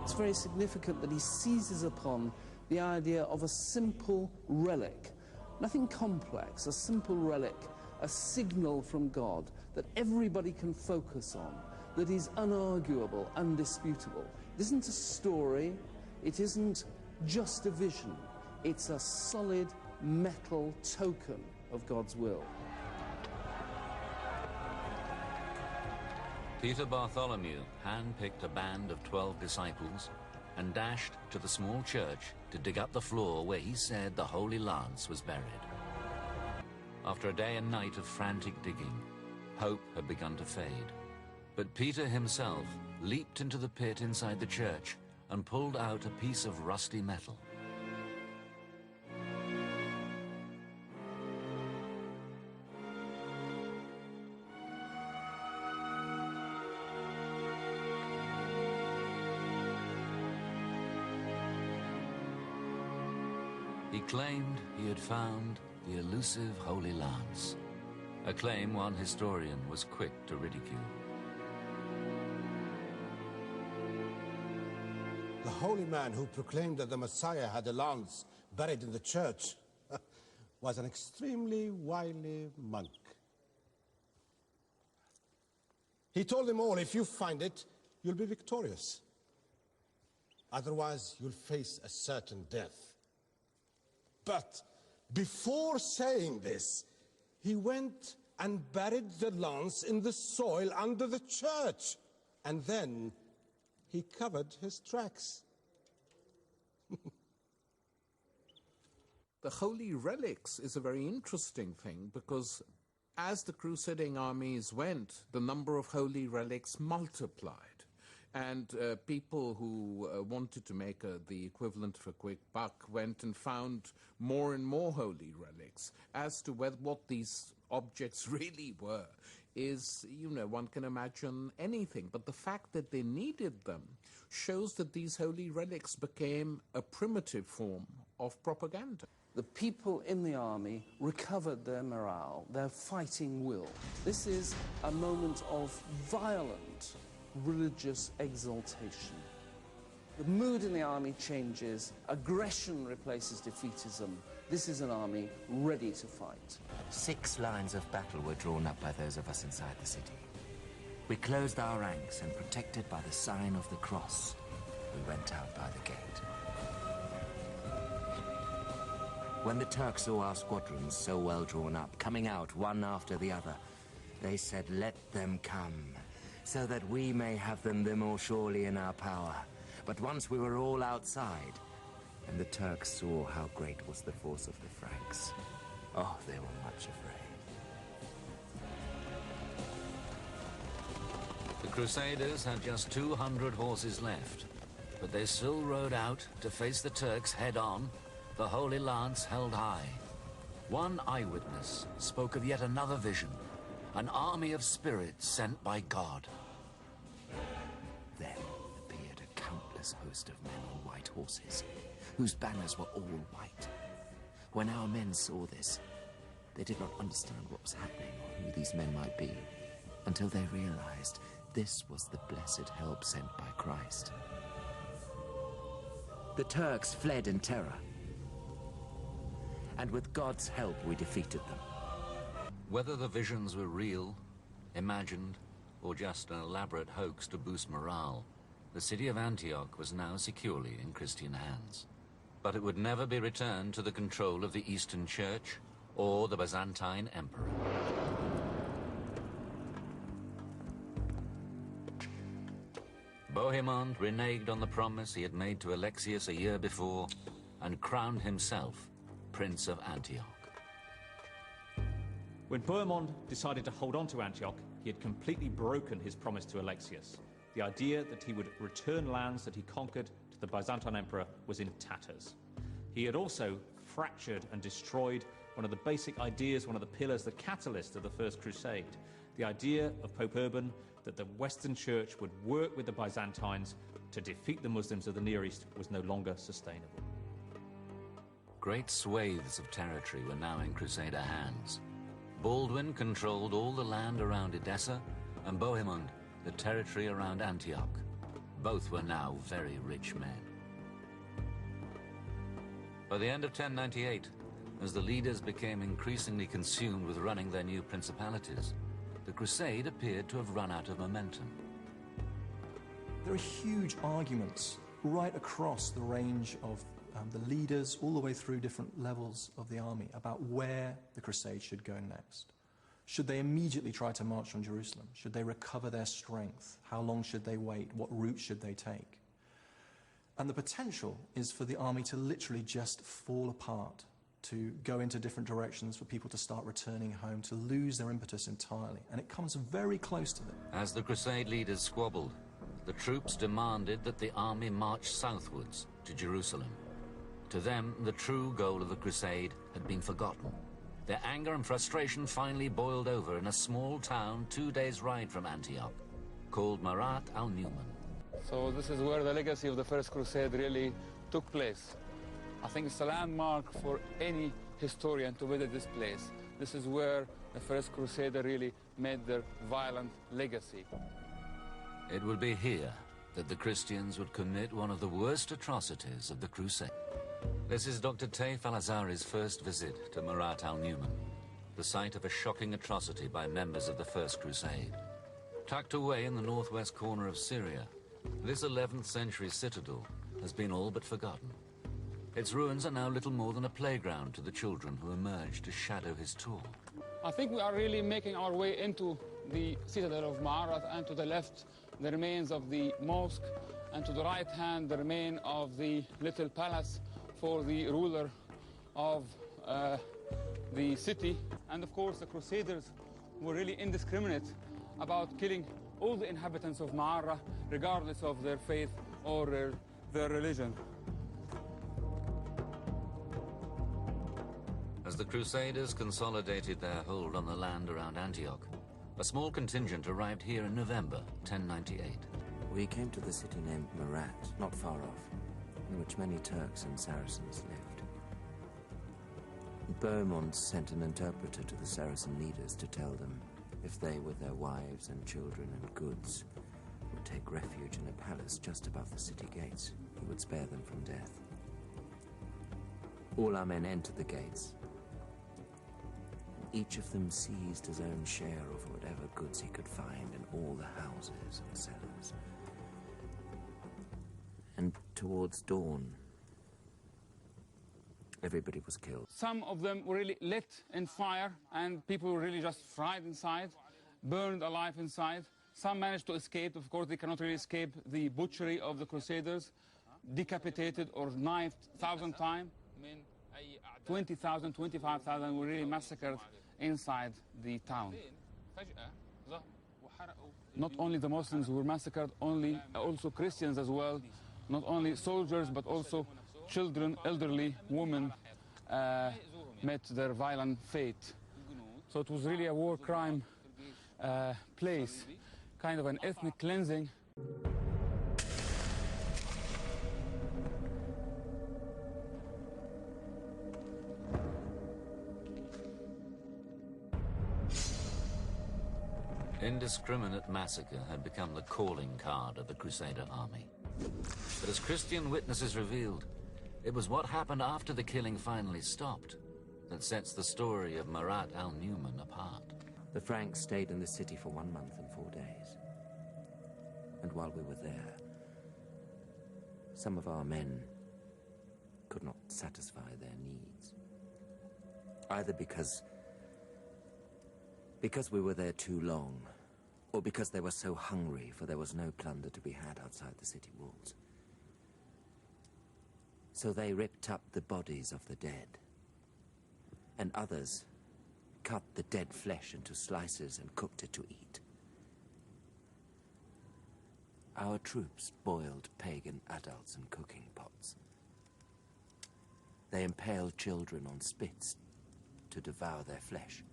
It's very significant that he seizes upon the idea of a simple relic, nothing complex, a simple relic, a signal from God that everybody can focus on, that is unarguable, undisputable. It isn't a story, it isn't just a vision, it's a solid metal token of God's will. Peter Bartholomew handpicked a band of 12 disciples and dashed to the small church to dig up the floor where he said the Holy Lance was buried. After a day and night of frantic digging, hope had begun to fade. But Peter himself leaped into the pit inside the church and pulled out a piece of rusty metal. He claimed he had found the elusive Holy Lance, a claim one historian was quick to ridicule. The holy man who proclaimed that the Messiah had a lance buried in the church was an extremely wily monk. He told them all, if you find it, you'll be victorious. Otherwise, you'll face a certain death. But before saying this, he went and buried the lance in the soil under the church, and then he covered his tracks. The holy relics is a very interesting thing because as the crusading armies went, the number of holy relics multiplied. And people who wanted to make the equivalent of a quick buck went and found more and more holy relics. As to what these objects really were is, you know, one can imagine anything. But the fact that they needed them shows that these holy relics became a primitive form of propaganda. The people in the army recovered their morale, their fighting will. This is a moment of violent religious exaltation. The mood in the army changes, aggression replaces defeatism. This is an army ready to fight. 6 lines of battle were drawn up by those of us inside the city. We closed our ranks and, protected by the sign of the cross, we went out by the gate. When the Turks saw our squadrons so well drawn up, coming out one after the other, they said, "Let them come, so that we may have them the more surely in our power." But once we were all outside, and the Turks saw how great was the force of the Franks, oh, they were much afraid. The Crusaders had just 200 horses left, but they still rode out to face the Turks head-on, the Holy Lance held high. One eyewitness spoke of yet another vision, an army of spirits sent by God. Then appeared a countless host of men on white horses, whose banners were all white. When our men saw this, they did not understand what was happening or who these men might be, until they realized this was the blessed help sent by Christ. The Turks fled in terror, and with God's help we defeated them. Whether the visions were real, imagined, or just an elaborate hoax to boost morale, the city of Antioch was now securely in Christian hands. But it would never be returned to the control of the Eastern Church or the Byzantine Emperor. Bohemond reneged on the promise he had made to Alexius a year before and crowned himself Prince of Antioch. When Bohemond decided to hold on to Antioch, he had completely broken his promise to Alexius. The idea that he would return lands that he conquered to the Byzantine Emperor was in tatters. He had also fractured and destroyed one of the basic ideas, one of the pillars, the catalyst of the First Crusade. The idea of Pope Urban that the Western Church would work with the Byzantines to defeat the Muslims of the Near East was no longer sustainable. Great swathes of territory were now in Crusader hands. Baldwin controlled all the land around Edessa, and Bohemond the territory around Antioch. Both were now very rich men. By the end of 1098, as the leaders became increasingly consumed with running their new principalities, the crusade appeared to have run out of momentum. There are huge arguments right across the range of the leaders, all the way through different levels of the army, about where the crusade should go next. Should they immediately try to march on Jerusalem? Should they recover their strength? How long should they wait? What route should they take? And the potential is for the army to literally just fall apart, to go into different directions, for people to start returning home, to lose their impetus entirely. And it comes very close to them. As the crusade leaders squabbled, the troops demanded that the army march southwards to Jerusalem. To them, the true goal of the crusade had been forgotten. Their anger and frustration finally boiled over in a small town 2 days' ride from Antioch, called Marat al-Numan. So this is where the legacy of the First Crusade really took place. I think it's a landmark for any historian to visit this place. This is where the First Crusader really made their violent legacy. It would be here that the Christians would commit one of the worst atrocities of the crusade. This is Dr. Taif al-Azhari's first visit to Marat al-Numan, the site of a shocking atrocity by members of the First Crusade. Tucked away in the northwest corner of Syria, this 11th century citadel has been all but forgotten. Its ruins are now little more than a playground to the children who emerged to shadow his tour. I think we are really making our way into the citadel of Marat, and to the left, the remains of the mosque, and to the right hand, the remain of the little palace for the ruler of the city. And of course, the Crusaders were really indiscriminate about killing all the inhabitants of Ma'ara, regardless of their faith or their religion. As the Crusaders consolidated their hold on the land around Antioch, a small contingent arrived here in November 1098. We came to the city named Marat, not far off, in which many Turks and Saracens lived. Beaumont sent an interpreter to the Saracen leaders to tell them if they, with their wives and children and goods, would take refuge in a palace just above the city gates, he would spare them from death. All our men entered the gates. Each of them seized his own share of whatever goods he could find in all the houses and cellars. And towards dawn, everybody was killed. Some of them were really lit in fire, and people were really just fried inside, burned alive inside. Some managed to escape. Of course, they cannot really escape the butchery of the Crusaders, decapitated or knifed 1,000 times. 20,000, 25,000 were really massacred inside the town. Not only the Muslims were massacred, also Christians as well. Not only soldiers, but also children, elderly, women met their violent fate. So it was really a war crime place, kind of an ethnic cleansing. Indiscriminate massacre had become the calling card of the Crusader army. But as Christian witnesses revealed, it was what happened after the killing finally stopped that sets the story of Marat al-Numan apart. The Franks stayed in the city for 1 month and 4 days. And while we were there, some of our men could not satisfy their needs. Either because we were there too long, or because they were so hungry, for there was no plunder to be had outside the city walls. So they ripped up the bodies of the dead, and others cut the dead flesh into slices and cooked it to eat. Our troops boiled pagan adults in cooking pots. They impaled children on spits to devour their flesh.